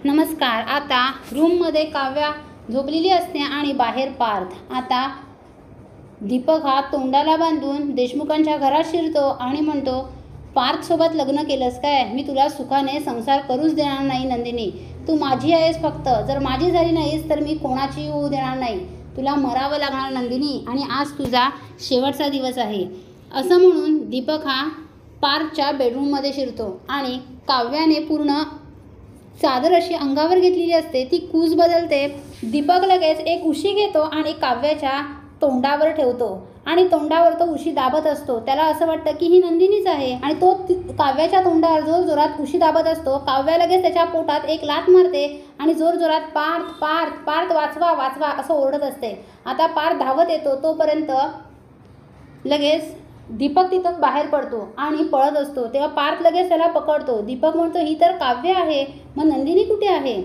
नमस्कार। आता रूममध्ये काव्या झोपलेली असते आणि बाहेर पार्थ। आता दीपक हा तोंडाला बांधून देशमुखांच्या घरात शिरतो आणि म्हणतो, पार्थसोबत लग्न केलंस काय? मी तुला सुखाने संसार करूच देणार नाही नंदिनी। तू माझी आहेस फक्त, जर माझी झाली नाहीस तर मी कोणाची होऊ देणार नाही। तुला मरावं लागणार नंदिनी आणि आज तुझा शेवटचा दिवस आहे। असं म्हणून दीपक हा पार्थच्या बेडरूममध्ये शिरतो आणि काव्याने पूर्ण चादर अशी अंगावर घेतलेली असते, ती कूस बदलते। दीपक लगेच एक उशी घेतो आणि काव्याच्या तोंडावर ठेवतो आणि तोंडावर तो उशी दाबत असतो। त्याला असं वाटतं की ही नंदिनीच आहे आणि तो काव्याच्या तोंडावर जोर जोरात उशी दाबत असतो। काव्या लगेच त्याच्या पोटात एक लाथ मारते आणि जोर जोरात पार्थ पार्थ पार्थ वाचवा वाचवा असं ओरडत असते। आता पार्थ धावत येतो, तोपर्यंत लगेच दीपक तिथं बाहेर पडतो आणि पळत असतो। तेव्हा पार्थ लगेच त्याला पकडतो। दीपक म्हणतो, ही तर काव्य आहे, मग नंदिनी कुठे आहे?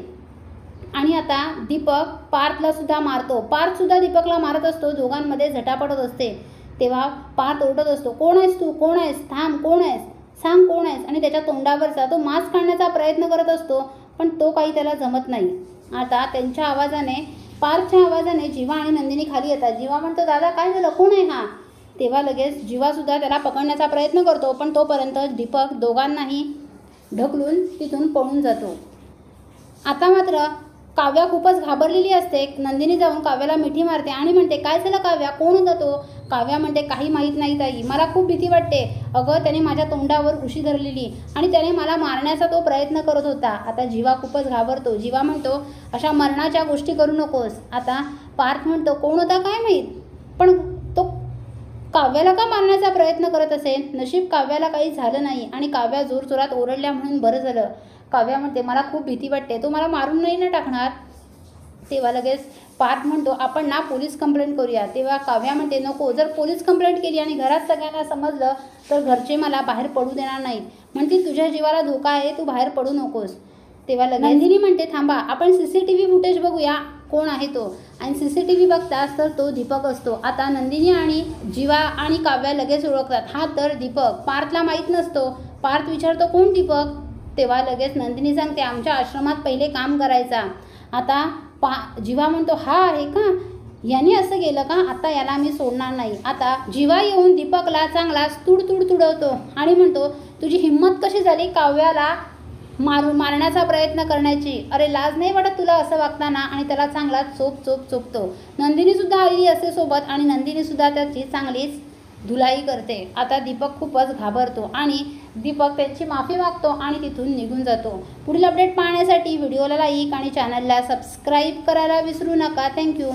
आणि आता दीपक पार्थला सुद्धा मारतो। पार्थ सुद्धा दीपकला मारत असतो, दोघांमध्ये झटापट होत असते। तेव्हा पार्थ ओरडत असतो, कोण आहेस तू? कोण आहेस? थांब, कोण आहेस? सांग कोण आहेस? आणि त्याच्या तोंडावरचा तो मास्क काढण्याचा प्रयत्न करत असतो, पण तो काही त्याला जमत नाही। आता त्यांच्या आवाजाने, पार्थच्या आवाजाने जीवा आणि नंदिनी खाली येतात। जीवा म्हणतो, दादा काय झालं? कोण आहे हा? तेव्हा लगेच जीवासुद्धा त्याला पकडण्याचा प्रयत्न करतो, पण तोपर्यंत दीपक दोघांनाही ढकलून तिथून पळून जातो। आता मात्र काव्या खूपच घाबरलेली असते। नंदिनी जाऊन काव्याला मिठी मारते आणि म्हणते, काय झालं काव्या? कोण होता तो? काव्या म्हणते, काही माहीत नाही ताई, मला खूप भीती वाटते। अगं त्याने माझ्या तोंडावर उशी धरलेली आणि त्याने मला मारण्याचा तो प्रयत्न करत होता। आता जीवा खूपच घाबरतो। जीवा म्हणतो, अशा मरणाच्या गोष्टी करू नकोस। आता पार्थ म्हणतो, कोण होता काय माहीत, पण तो काव्याला का मारण्याचा प्रयत्न करत असेल? नशीब काव्याला काही झालं नाही आणि काव्या जोरजोरात ओरडल्या म्हणून बरं झालं। काव्या म्हणते, मला खूप भीती वाटते, तो मला मारून नाही ना टाकणार? तेव्हा लगेच पार्थ म्हणतो, आपण ना पोलीस कंप्लेंट करूया। तेव्हा काव्या म्हणते, नको, जर पोलीस कंप्लेंट केली आणि घरात सगळ्यांना समजलं तर घरचे मला बाहेर पडू देणार नाहीत, म्हणतील तुझ्या जीवाला धोका आहे, तू बाहेर पडू नकोस। तेव्हा लगेच नंदिनी म्हणते, थांबा, आपण CCTV फुटेज बघूया कोण आहे तो। आणि CCTV बघताच तर तो दीपक असतो। आता नंदिनी आणि जीवा आणि काव्या लगेच ओळखतात, हा तर दीपक। पार्थला माहीत नसतो। पार्थ विचारतो, कोण दीपक? तेव्हा लगेच नंदिनी सांगते, आमच्या आश्रमात पहिले काम करायचा। आता जीवा म्हणतो, हा आहे का? याने असं केलं का? आता याला मी सोडणार नाही। आता जीवा येऊन दीपकला चांगलाच तुडतुड तुडवतो आणि म्हणतो, तुझी हिंमत कशी झाली काव्याला मारण्याचा प्रयत्न करण्याची? अरे लाज नाही वाटत तुला असं वागताना? आणि त्याला चांगला चोपतो। नंदिनी सुद्धा आलेली असते सोबत आणि नंदिनी सुद्धा त्याची चांगलीच धुलाई करते। आता दीपक खूपच घाबरतो आणि दीपक त्यांची माफी मागतो आणि तिथून निघून जातो। पुढील अपडेट पाहण्यासाठी व्हिडिओला लाईक आणि चॅनलला सबस्क्राईब करायला विसरू नका। थँक्यू।